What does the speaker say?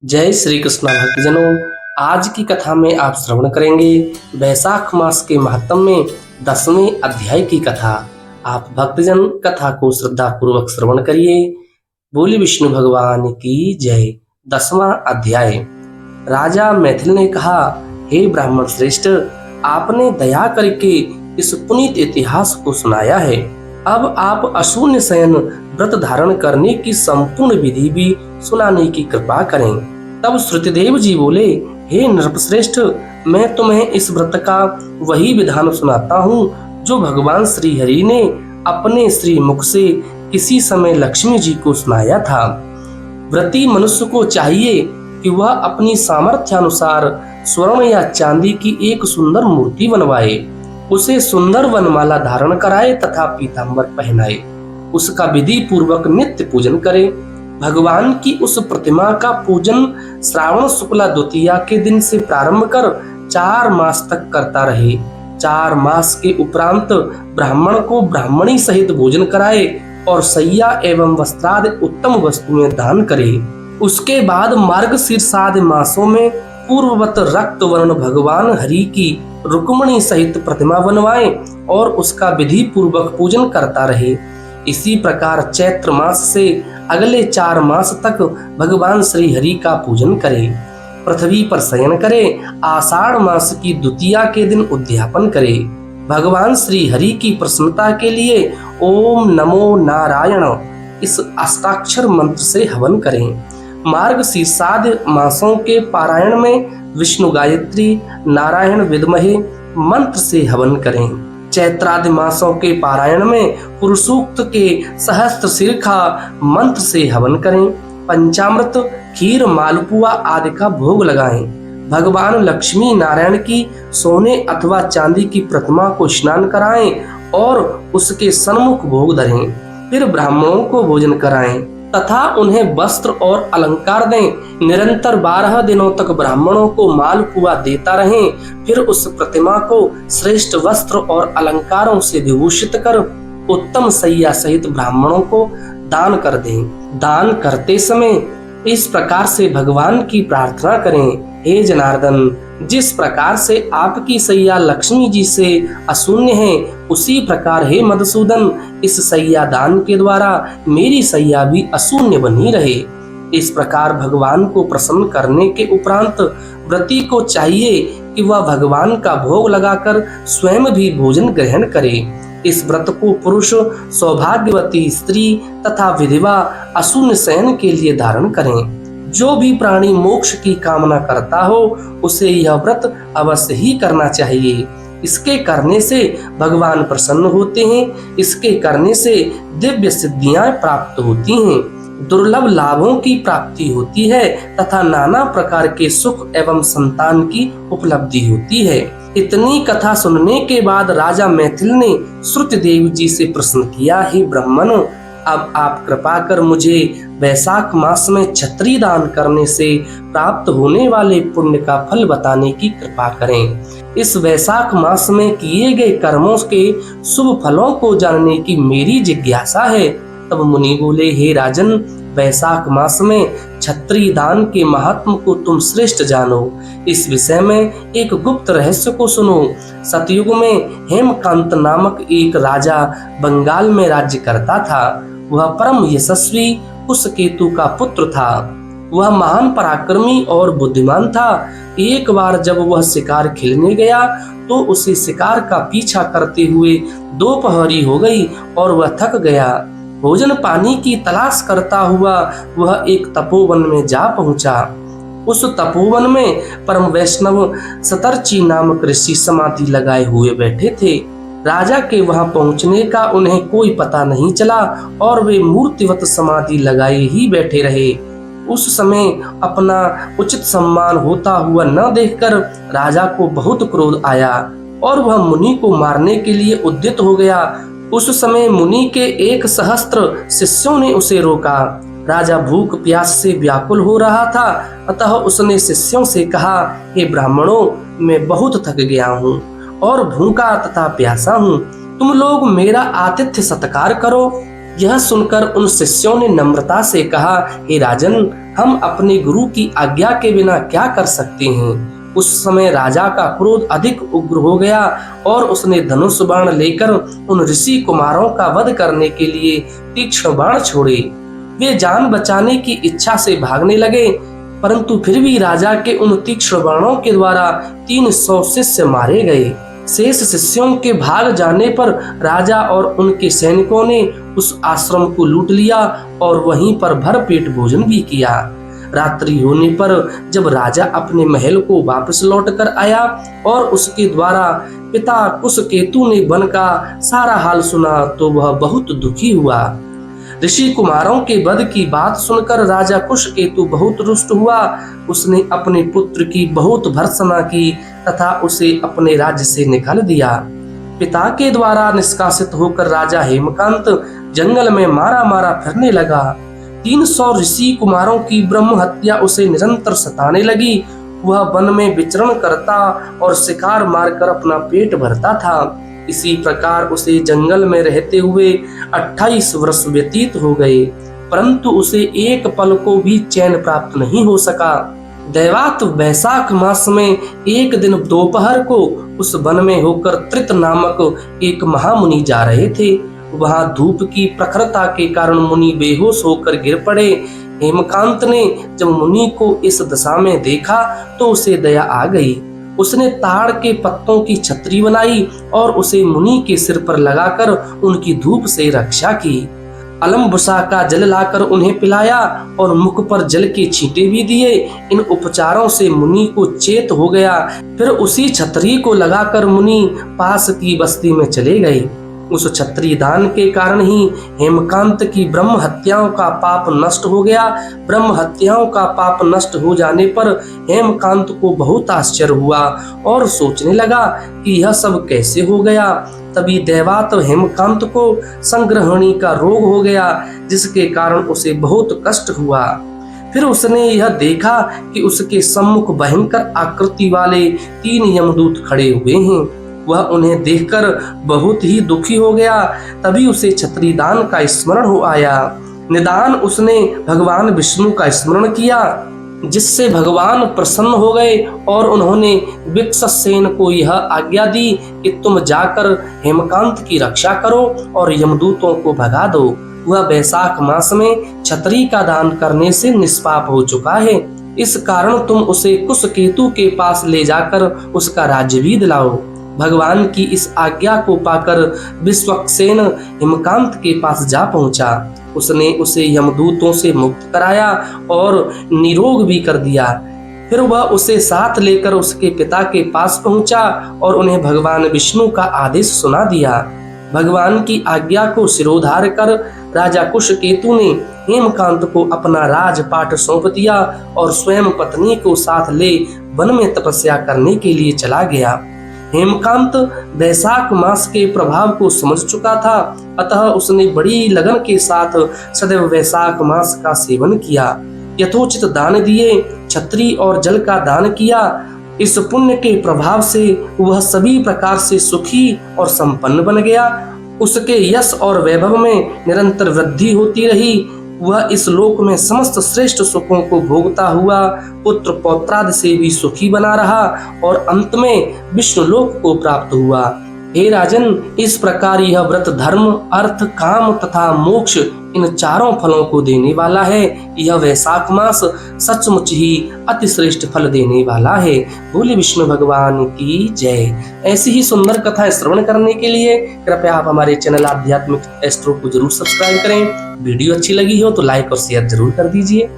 जय श्री कृष्ण भक्तजनों। आज की कथा में आप श्रवण करेंगे वैशाख मास के महात्म्य में 10वें अध्याय की कथा। आप भक्तजन कथा को श्रद्धा पूर्वक श्रवण करिए। बोली विष्णु भगवान की जय। 10वां अध्याय। राजा मैथिल ने कहा, हे ब्राह्मण श्रेष्ठ, आपने दया करके इस पुनीत इतिहास को सुनाया है। अब आप अशून्य शयन व्रत धारण करने की संपूर्ण विधि भी सुनाने की कृपा करें। तब श्रुतिदेव जी बोले, हे नृपश्रेष्ठ, मैं तुम्हें इस व्रत का वही विधान सुनाता हूँ जो भगवान श्री हरि ने अपने श्री मुख से किसी समय लक्ष्मी जी को सुनाया था। व्रती मनुष्य को चाहिए कि वह अपनी सामर्थ्यानुसार स्वर्ण या चांदी की एक सुंदर मूर्ति बनवाए, उसे सुंदर वनमाला धारण कराए तथा पीतांबर पहनाए, उसका विधि पूर्वक नित्य पूजन करे। भगवान की उस प्रतिमा का पूजन श्रावण शुक्ला द्वितीया के दिन से प्रारंभ कर 4 मास तक करता रहे। 4 मास के उपरांत ब्राह्मण को ब्राह्मणी सहित भोजन कराए और सैया एवं वस्त्रादि उत्तम वस्तुएं दान करे। उसके बाद मार्गशीर्षादि मासों में पूर्ववत रक्त वर्ण भगवान हरि की रुक्मणी सहित प्रतिमा बनवाए और उसका विधि पूर्वक पूजन करता रहे। इसी प्रकार चैत्र मास से अगले 4 मास तक भगवान श्री हरि का पूजन करे। पृथ्वी पर शयन करे। आषाढ़ मास की द्वितीया के दिन उद्यापन करे। भगवान श्री हरि की प्रसन्नता के लिए ओम नमो नारायण इस अष्टाक्षर मंत्र से हवन करें। मार्गशीर्षादि मासों के पारायण में विष्णु गायत्री, नारायण विद्महे मंत्र से हवन करें। चैत्रादि मासों के पारायण में पुरुषोक्त के सहस्त्र शीर्षा मंत्र से हवन करें। पंचामृत, खीर, मालपुआ आदि का भोग लगाएं। भगवान लक्ष्मी नारायण की सोने अथवा चांदी की प्रतिमा को स्नान कराएं और उसके सन्मुख भोग धरें। फिर ब्राह्मणों को भोजन कराएं तथा उन्हें वस्त्र और अलंकार दें। निरंतर 12 दिनों तक ब्राह्मणों को मालपुआ देता रहें। फिर उस प्रतिमा को श्रेष्ठ वस्त्र और अलंकारों से विभूषित कर उत्तम सैया सहित ब्राह्मणों को दान कर दें। दान करते समय इस प्रकार से भगवान की प्रार्थना करें, हे जनार्दन, जिस प्रकार से आपकी सैया लक्ष्मी जी से अशून्य है, उसी प्रकार हे मधुसूदन, इस सैया दान के द्वारा मेरी सैया भी अशून्य बनी रहे। इस प्रकार भगवान को प्रसन्न करने के उपरांत व्रती को चाहिए कि वह भगवान का भोग लगाकर स्वयं भी भोजन ग्रहण करे। इस व्रत को पुरुष, सौभाग्यवती स्त्री तथा विधवा अशून्य शयन के लिए धारण करें। जो भी प्राणी मोक्ष की कामना करता हो उसे यह व्रत अवश्य ही करना चाहिए। इसके करने से भगवान प्रसन्न होते हैं। इसके करने से दिव्य सिद्धियां प्राप्त होती हैं, दुर्लभ लाभों की प्राप्ति होती है तथा नाना प्रकार के सुख एवं संतान की उपलब्धि होती है। इतनी कथा सुनने के बाद राजा मैथिल ने श्रुतिदेव जी से प्रश्न किया, हे ब्राह्मण, अब आप कृपा कर मुझे वैशाख मास में छत्री दान करने से प्राप्त होने वाले पुण्य का फल बताने की कृपा करें। इस वैशाख मास में किए गए कर्मों के शुभ फलों को जानने की मेरी जिज्ञासा है। तब मुनि बोले, हे राजन, वैशाख मास में छत्री दान के महात्म को तुम श्रेष्ठ जानो। इस विषय में एक गुप्त रहस्य को सुनो। सतयुग में हेमकांत नामक एक राजा बंगाल में राज्य करता था। वह परम यशस्वी कुशकेतु का पुत्र था। वह महान पराक्रमी और बुद्धिमान था। एक बार जब वह शिकार खेलने गया तो उसे शिकार का पीछा करते हुए दोपहरी हो गई और वह थक गया। भोजन पानी की तलाश करता हुआ वह एक तपोवन में जा पहुंचा। उस तपोवन में परम वैष्णव सतर्ची नामक ऋषि समाधि लगाए हुए बैठे थे। राजा के वहां पहुंचने का उन्हें कोई पता नहीं चला और वे मूर्तिवत समाधि लगाए ही बैठे रहे। उस समय अपना उचित सम्मान होता हुआ न देखकर राजा को बहुत क्रोध आया और वह मुनि को मारने के लिए उद्यत हो गया। उस समय मुनि के 1 सहस्त्र शिष्यों ने उसे रोका। राजा भूख प्यास से व्याकुल हो रहा था, अतः उसने शिष्यों से कहा, हे ब्राह्मणों, मैं बहुत थक गया हूँ और भूखा तथा प्यासा हूँ। तुम लोग मेरा आतिथ्य सत्कार करो। यह सुनकर उन शिष्यों ने नम्रता से कहा, हे राजन, हम अपने गुरु की आज्ञा के बिना क्या कर सकते हैं। उस समय राजा का क्रोध अधिक उग्र हो गया और उसने धनुष बाण लेकर उन ऋषि कुमारों का वध करने के लिए तीक्ष्ण बाण छोड़े। वे जान बचाने की इच्छा से भागने लगे, परंतु फिर भी राजा के उन तीक्ष्ण बाणों के द्वारा 300 शिष्य मारे गए। शेष शिष्यों के भाग जाने पर राजा और उनके सैनिकों ने उस आश्रम को लूट लिया और वहीं पर भरपेट भोजन भी किया। रात्रि होने पर जब राजा अपने महल को वापस लौट कर आया और उसके द्वारा पिता कुशकेतु ने वन का सारा हाल सुना तो वह बहुत दुखी हुआ। ऋषि कुमारों के वध की बात सुनकर राजा कुशकेतु बहुत रुष्ट हुआ। उसने अपने पुत्र की बहुत भर्त्सना की तथा उसे अपने राज्य से निकाल दिया। पिता के द्वारा निष्कासित होकर राजा हेमकांत जंगल में मारा मारा फिरने लगा। 300 ऋषि कुमारों की ब्रह्म हत्या उसे निरंतर सताने लगी। वह वन में विचरण करता और शिकार मारकर अपना पेट भरता था। इसी प्रकार उसे जंगल में रहते हुए 28 वर्ष व्यतीत हो गए, परंतु उसे एक पल को भी चैन प्राप्त नहीं हो सका। दैवात वैशाख मास में एक दिन दोपहर को उस वन में होकर त्रित नामक एक महामुनि जा रहे थे। वहां धूप की प्रखरता के कारण मुनि बेहोश होकर गिर पड़े। हेमकांत ने जब मुनि को इस दशा में देखा तो उसे दया आ गई। उसने ताड़ के पत्तों की छतरी बनाई और उसे मुनि के सिर पर लगाकर उनकी धूप से रक्षा की। अलम्बुसा का जल लाकर उन्हें पिलाया और मुख पर जल के छींटे भी दिए। इन उपचारों से मुनि को चेत हो गया। फिर उसी छतरी को लगाकर मुनि पास की बस्ती में चले गए। उस छत्री दान के कारण ही हेमकांत की ब्रह्म हत्याओं का पाप नष्ट हो गया। ब्रह्म हत्याओं का पाप नष्ट हो जाने पर हेमकांत को बहुत आश्चर्य हुआ और सोचने लगा कि यह सब कैसे हो गया। तभी दैवात हेमकांत को संग्रहणी का रोग हो गया, जिसके कारण उसे बहुत कष्ट हुआ। फिर उसने यह देखा कि उसके सम्मुख भयंकर आकृति वाले 3 यमदूत खड़े हुए हैं। वह उन्हें देखकर बहुत ही दुखी हो गया। तभी उसे छत्री दान का स्मरण हो आया। निदान उसने भगवान विष्णु का स्मरण किया, जिससे भगवान प्रसन्न हो गए और उन्होंने विक्षसेन को यह आज्ञा दी कि तुम जाकर हेमकांत की रक्षा करो और यमदूतों को भगा दो। वह वैशाख मास में छतरी का दान करने से निष्पाप हो चुका है। इस कारण तुम उसे कुशकेतु के पास ले जाकर उसका राज्य भी दिलाओ। भगवान की इस आज्ञा को पाकर विश्वक्सेन हेमकांत के पास जा पहुंचा। उसने उसे यमदूतों से मुक्त कराया और निरोग भी कर दिया। फिर वह उसे साथ लेकर उसके पिता के पास पहुंचा और उन्हें भगवान विष्णु का आदेश सुना दिया। भगवान की आज्ञा को सिरोधार कर राजा कुशकेतु ने हेमकांत को अपना राजपाट सौंप दिया और स्वयं पत्नी को साथ ले वन में तपस्या करने के लिए चला गया। हेमकांत वैशाख मास के प्रभाव को समझ चुका था, अतः उसने बड़ी लगन के साथ सदैव वैशाख मास का सेवन किया। यथोचित दान दिए, छतरी और जल का दान किया। इस पुण्य के प्रभाव से वह सभी प्रकार से सुखी और संपन्न बन गया। उसके यश और वैभव में निरंतर वृद्धि होती रही। वह इस लोक में समस्त श्रेष्ठ सुखों को भोगता हुआ पुत्र पौत्रादि से भी सुखी बना रहा और अंत में विष्णु लोक को प्राप्त हुआ। हे राजन, इस प्रकार यह व्रत धर्म, अर्थ, काम तथा मोक्ष इन चारों फलों को देने वाला है। यह वैशाख मास सचमुच ही अति श्रेष्ठ फल देने वाला है। बोले विष्णु भगवान की जय। ऐसी ही सुंदर कथा श्रवण करने के लिए कृपया आप हमारे चैनल आध्यात्मिक एस्ट्रो को जरूर सब्सक्राइब करें। वीडियो अच्छी लगी हो तो लाइक और शेयर जरूर कर दीजिए।